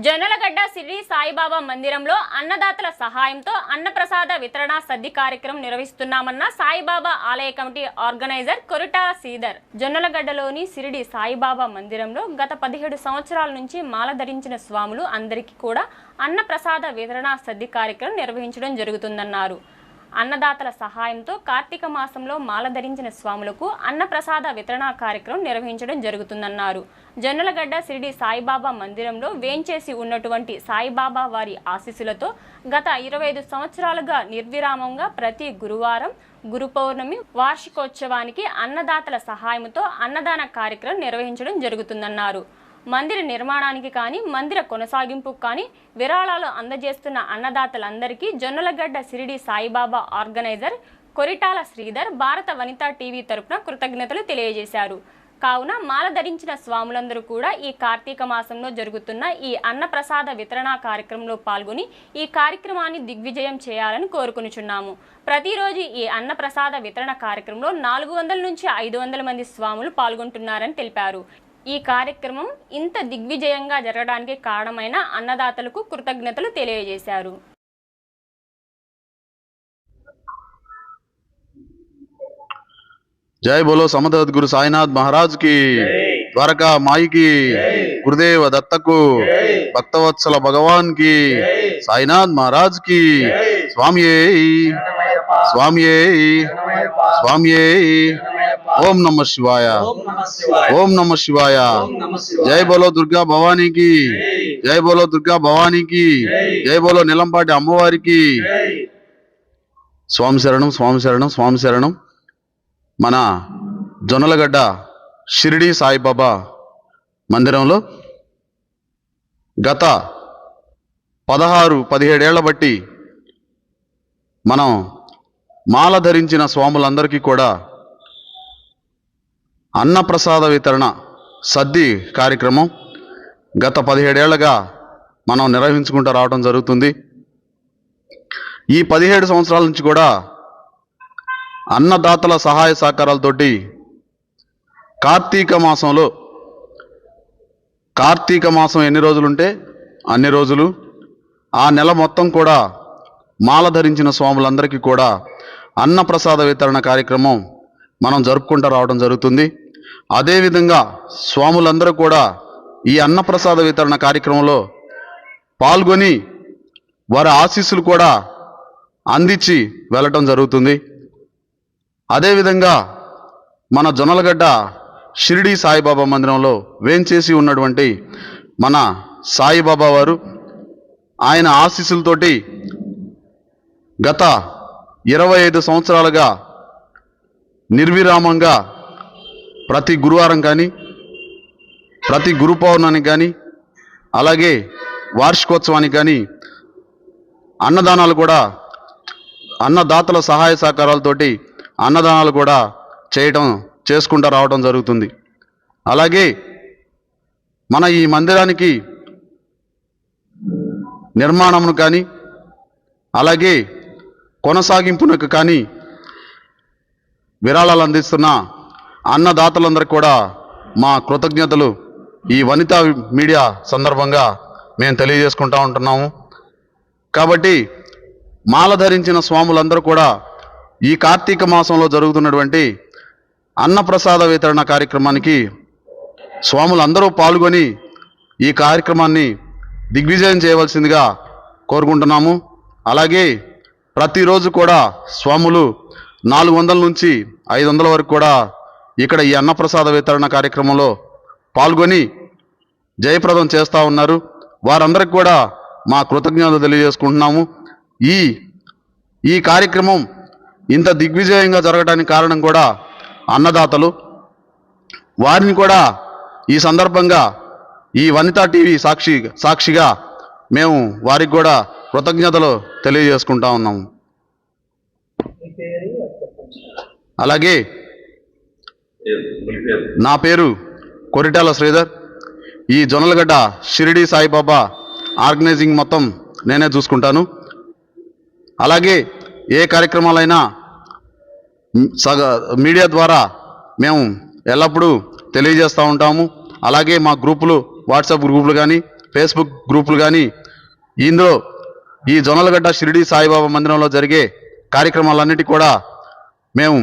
జొన్నలగడ్డ శ్రీ సాయిబాబా మందిరంలో అన్నదాతల సహాయంతో అన్నప్రసాద వితరణ సద్ది కార్యక్రమం నిర్వహిస్తున్నామన్న సాయిబాబా ఆలయ కమిటీ ఆర్గనైజర్ కొరిటాల శ్రీధర్. జొన్నలగడ్డలోని షిరిడి సాయిబాబా మందిరంలో గత 17 సంవత్సరాల నుంచి మాల ధరించిన స్వాములు అందరికీ కూడా అన్నప్రసాద వితరణ సద్ది కార్యక్రమం నిర్వహించడం జరుగుతుందన్నారు. అన్నదాతల సహాయంతో కార్తీక మాసంలో మాల ధరించిన స్వాములకు అన్నప్రసాద వితరణ కార్యక్రమం నిర్వహించడం జరుగుతుందన్నారు. జొన్నలగడ్డ షిరిడి సాయిబాబా మందిరంలో వేంచేసి ఉన్నటువంటి సాయిబాబా వారి ఆశీస్సులతో గత 25 సంవత్సరాలుగా నిర్విరామంగా ప్రతి గురువారం, గురు పౌర్ణమి, వార్షికోత్సవానికి అన్నదాతల సహాయంతో అన్నదాన కార్యక్రమం నిర్వహించడం జరుగుతుందన్నారు. మందిర నిర్మాణానికి కానీ, మందిర కొనసాగింపుకు కానీ విరాళాలు అందజేస్తున్న అన్నదాతలందరికీ జొన్నలగడ్డ షిరిడి సాయిబాబా ఆర్గనైజర్ కొరిటాల శ్రీధర్ భారత వనితా టీవీ తరపున కృతజ్ఞతలు తెలియజేశారు. కావున మాల ధరించిన స్వాములందరూ కూడా ఈ కార్తీక మాసంలో జరుగుతున్న ఈ అన్నప్రసాద వితరణ కార్యక్రమంలో పాల్గొని ఈ కార్యక్రమాన్ని దిగ్విజయం చేయాలని కోరుకునిచున్నాము. ప్రతిరోజు ఈ అన్నప్రసాద వితరణ కార్యక్రమంలో 400 నుంచి 500 మంది స్వాములు పాల్గొంటున్నారని తెలిపారు. ఈ కార్యక్రమం ఇంత దిగ్విజయంగా జరగడానికి కారణమైన అన్నదాతలకు కృతజ్ఞతలు తెలియజేశారు. जय बोलो समर्थ गुरु साईनाथ महाराज की, द्वारका माई की, गुरुदेव दत्त को, भक्तवत्सल भगवान की, साईनाथ महाराज की, स्वामी स्वामी स्वामी। ओम नमः शिवाय, ओम नमः शिवाय। जय बोलो दुर्गा भवानी की, जय बोलो दुर्गा भवानी की, जय बोलो नीलंपाटी अम्मवारी की। स्वामी शरणम, स्वामी शरणम, स्वामी शरणम। మన జొన్నలగడ్డ షిరిడి సాయిబాబా మందిరంలో గత 16-17 ఏళ్ల బట్టి మనం మాల ధరించిన స్వాములందరికీ కూడా అన్నప్రసాద వితరణ సద్ది కార్యక్రమం గత 17 ఏళ్లుగా మనం నిర్వహించుకుంటూ రావడం జరుగుతుంది. ఈ 17 సంవత్సరాల నుంచి కూడా అన్నదాతల సహాయ సహకారాలతోటి కార్తీక మాసం ఎన్ని రోజులుంటే అన్ని రోజులు, ఆ నెల మొత్తం కూడా మాల ధరించిన స్వాములందరికీ కూడా అన్నప్రసాద వితరణ కార్యక్రమం మనం జరుపుకుంటూ రావడం జరుగుతుంది. అదేవిధంగా స్వాములందరూ కూడా ఈ అన్నప్రసాద వితరణ కార్యక్రమంలో పాల్గొని వారి ఆశీస్సులు కూడా అందించి వెళ్ళటం జరుగుతుంది. అదేవిధంగా మన జొన్నలగడ్డ షిరిడి సాయిబాబా మందిరంలో వేంచేసి ఉన్నటువంటి మన సాయిబాబా వారు ఆయన ఆశీస్సులతోటి గత 25 సంవత్సరాలుగా నిర్విరామంగా ప్రతి గురువారం కానీ, ప్రతి గురు పౌర్ణమికి కానీ, అలాగే వార్షికోత్సవానికి కానీ అన్నదానాలు కూడా అన్నదాతల సహాయ సహకారాలతోటి అన్నదానాలు కూడా చేసుకుంటూ రావడం జరుగుతుంది. అలాగే మన ఈ మందిరానికి నిర్మాణమును కానీ, అలాగే కొనసాగింపునకు కానీ విరాళాలు అందిస్తున్న అన్నదాతలందరికీ కూడా మా కృతజ్ఞతలు ఈ వనితా మీడియా సందర్భంగా మేము తెలియజేసుకుంటూ ఉంటున్నాము. కాబట్టి మాల ధరించిన స్వాములందరూ కూడా ఈ కార్తీక మాసంలో జరుగుతున్నటువంటి అన్నప్రసాద వితరణ కార్యక్రమానికి స్వాములందరూ పాల్గొని ఈ కార్యక్రమాన్ని దిగ్విజయం చేయవలసిందిగా కోరుకుంటున్నాము. అలాగే ప్రతిరోజు కూడా స్వాములు 400 నుంచి 500 వరకు కూడా ఇక్కడ ఈ అన్నప్రసాద వితరణ కార్యక్రమంలో పాల్గొని జయప్రదం చేస్తూ ఉన్నారు. వారందరికీ కూడా మా కృతజ్ఞతలు తెలియజేసుకుంటున్నాము. ఈ కార్యక్రమం ఇంత దిగ్విజయంగా జరగడానికి కారణం కూడా అన్నదాతలు. వారిని కూడా ఈ సందర్భంగా ఈ వనితా టీవీ సాక్షిగా మేము వారికి కూడా కృతజ్ఞతలు తెలియజేసుకుంటా ఉన్నాము. అలాగే నా పేరు కొరిటాల శ్రీధర్. ఈ జొన్నలగడ్డ షిరిడి సాయిబాబా ఆర్గనైజింగ్ మొత్తం నేనే చూసుకుంటాను. అలాగే ఏ కార్యక్రమాలైనా మీడియా ద్వారా మేము ఎల్లప్పుడూ తెలియజేస్తూ ఉంటాము. అలాగే మా గ్రూపులు, వాట్సాప్ గ్రూపులు కానీ, ఫేస్బుక్ గ్రూపులు కానీ ఇందులో ఈ జొన్నలగడ్డ షిరిడి సాయిబాబా మందిరంలో జరిగే కార్యక్రమాలన్నిటి కూడా మేము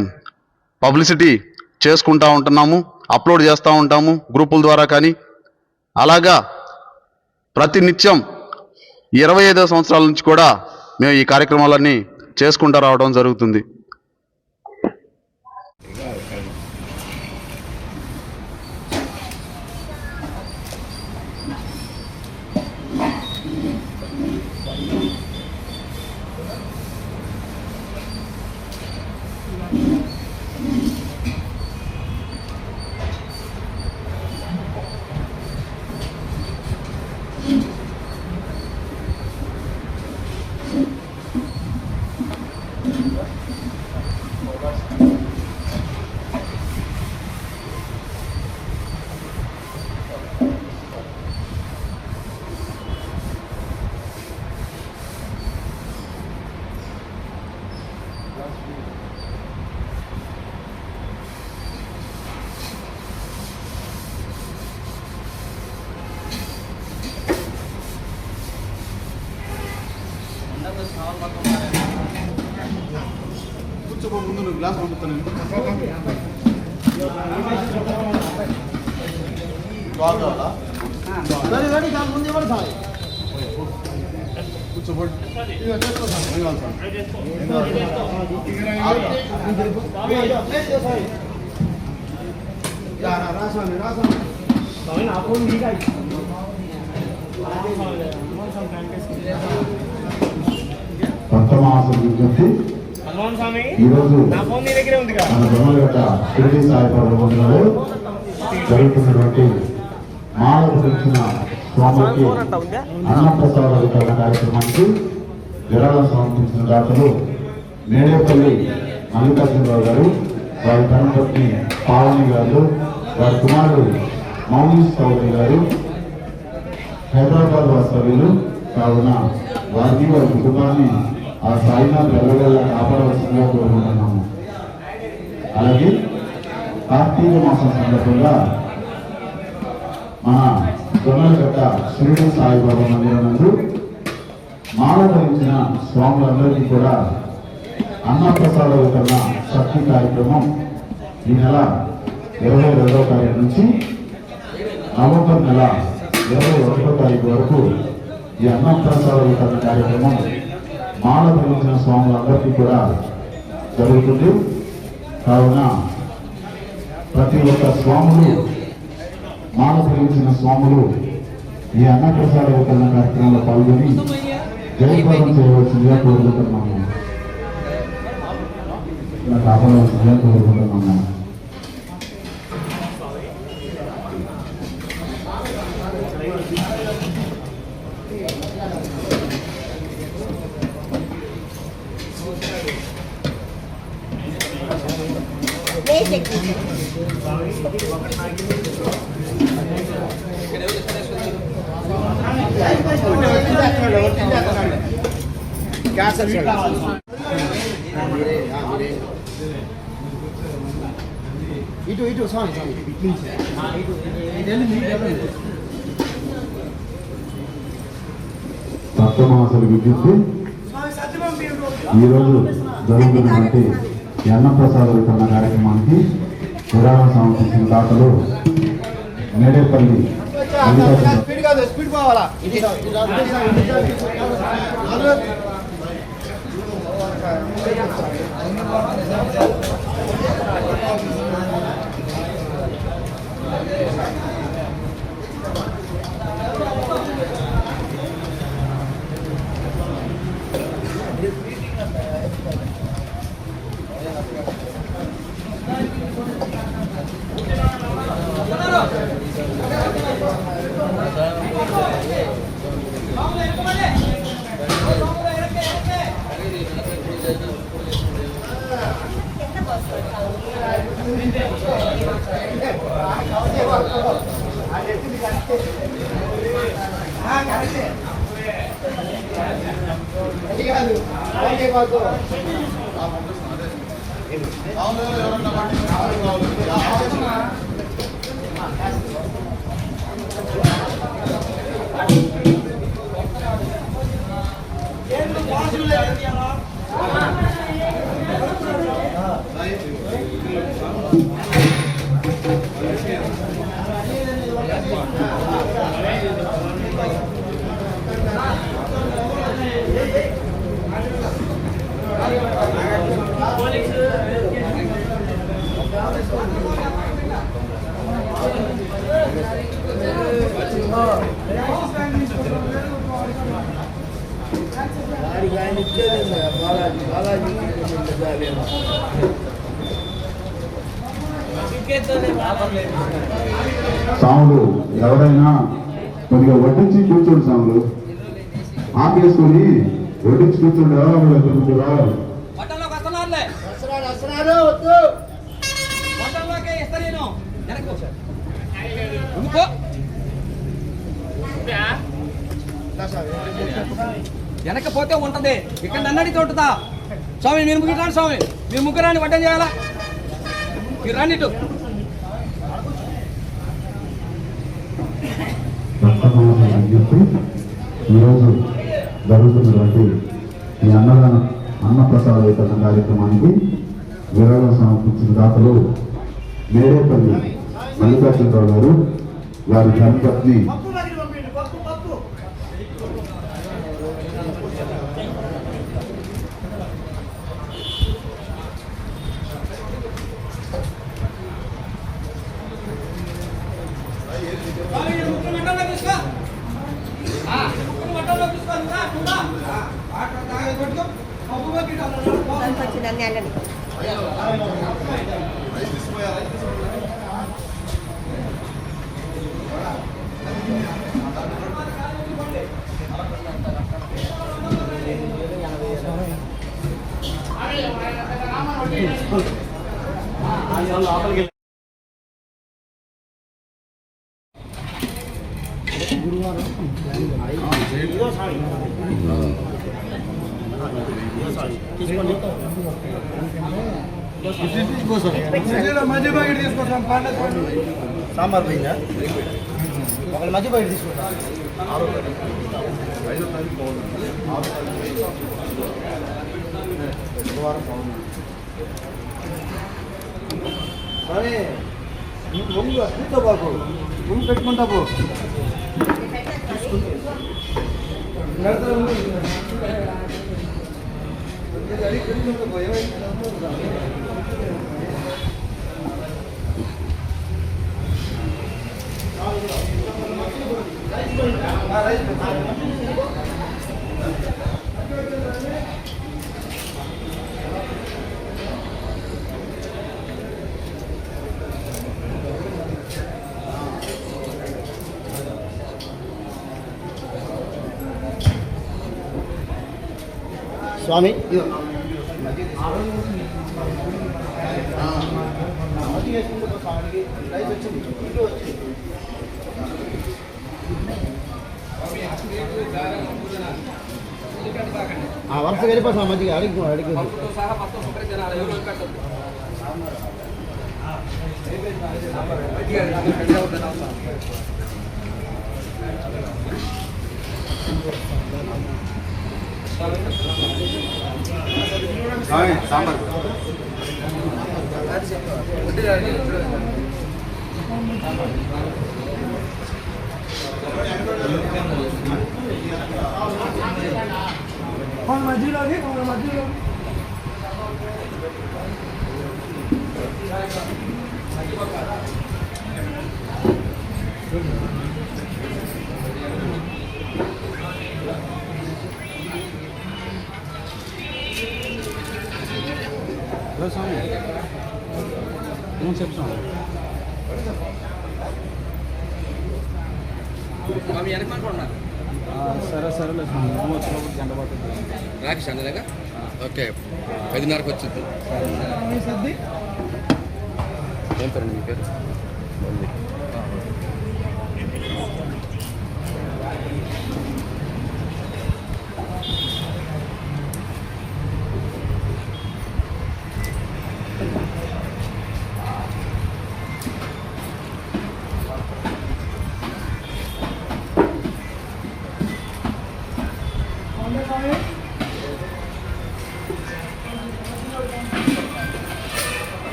పబ్లిసిటీ చేసుకుంటూ ఉంటున్నాము, అప్లోడ్ చేస్తూ ఉంటాము గ్రూపుల ద్వారా. కానీ అలాగా ప్రతి నిత్యం 25వ సంవత్సరాల నుంచి కూడా మేము ఈ కార్యక్రమాలన్నీ చేసుకుంటూ రావడం జరుగుతుంది. ముందు గ్లాస్ పంపుతాను. ముందు ఇవ్వండి సార్, కూర్చోబడి పంచమాసం విజ్ఞప్తి ఈరోజు మన జొన్నలగడ్డ షిరిడి సాయిబాబా మందిరంలో జరుగుతున్నటువంటి మాలకు తెలిసిన స్వామికి అన్నప్రసాద వితరణ కార్యక్రమానికి విరాళం సమర్పించిన దాతలు మేడేపల్లి మల్లికార్జునరావు గారు, వారి ధర్మపత్ని పావని గారు, వారి కుమారుడు మౌనీష్ చౌదరి గారు హైదరాబాద్ వాస్తవ్యులు కావున వారిని వారి కుటుంబాన్ని ఆ సాయినాథ్ వెళ్ళగల కాపాడవలసిందిగా కోరుకుంటున్నాము. అలాగే కార్తీక మాసం సందర్భంగా మన జొన్నలగడ్డ షిరిడి సాయిబాబా మందిరం నందు మాల ధరించిన స్వాములందరికీ కూడా అన్నప్రసాద వితరణ శక్తి కార్యక్రమం ఈ నెల 22వ తారీఖు నుంచి నవంబర్ నెల 21వ తారీఖు వరకు ఈ అన్నప్రసాద వితరణ కార్యక్రమం మాల ధరించిన స్వాములందరికీ కూడా జరుగుతుంది. కావున ప్రతి ఒక్క స్వాములు, మాల ధరించిన స్వాములు ఈ అన్నప్రసాద వితరణ కార్యక్రమంలో పాల్గొని జయప్రదం చేయవలసిందిగా కోరుకుంటున్నాము, కాపాడవలసిందిగా కోరుకుంటున్నాము. ఇటు స్వామి సప్తమాసలు విద్యుత్తు ఈరోజు జరుగుతున్నటువంటి ఈ అన్నప్రసాద వితరణ కార్యక్రమానికి విరాళం సమర్పించిన దాతలు మేడేపల్లి స్పీడ్ పోవాలా. ఎవరన్నా సాములు ఎవరైనా కొద్దిగా వడ్డించి కూర్చోండి. సాములు ఆపేసుకొని వడ్డించి కూర్చోండి. ఎవరు రావాలి. పట్టణంలోకి వస్తున్నారులే. పట్టణంలోకి ఇస్తా నేను. వెనక్కి పో. ఇంకో. వెనక్కి పోతే ఉంటది. ఇక్కడ నన్ను అడిగితే ఉంటుందా? స్వామి మీరు ముగ్గురు రాండి. స్వామి మీరు ముగ్గురు రాని వడ్డం చేయాలా? మీరు రండి ఇటు. చెప్పి ఈరోజు జరుగుతున్నటువంటి ఈ అన్నప్రసాద వితరణ కార్యక్రమానికి విరాళం సమర్పించిన దాతలు మేడేపల్లి మల్లికార్జునరావు గారు, వారి ధర్మపత్ని సాంబార్ పోయిందా? ఒకళ్ళ మధ్య బయట తీసుకుంటా. సరే ముందు అస్తితో బాబు ముందు పెట్టుకుంటా పో. స్వామి వరుస వెళ్ళిపోతా మధ్యగా అడిగి సహా మొత్తం శుభ్రం తినాలి. ఎవరు పెట్టద్దు. సాంబార్ మధ్యలోకి చెప్తాను. స్వామి వెనకనుకున్నారు. సరే సరేలే వచ్చినప్పుడు గంట పడుతుంది. రాకేష్ అన్నదేగా. ఓకే 5:30కి వచ్చింది. ఏం పేరు మీ పేరు?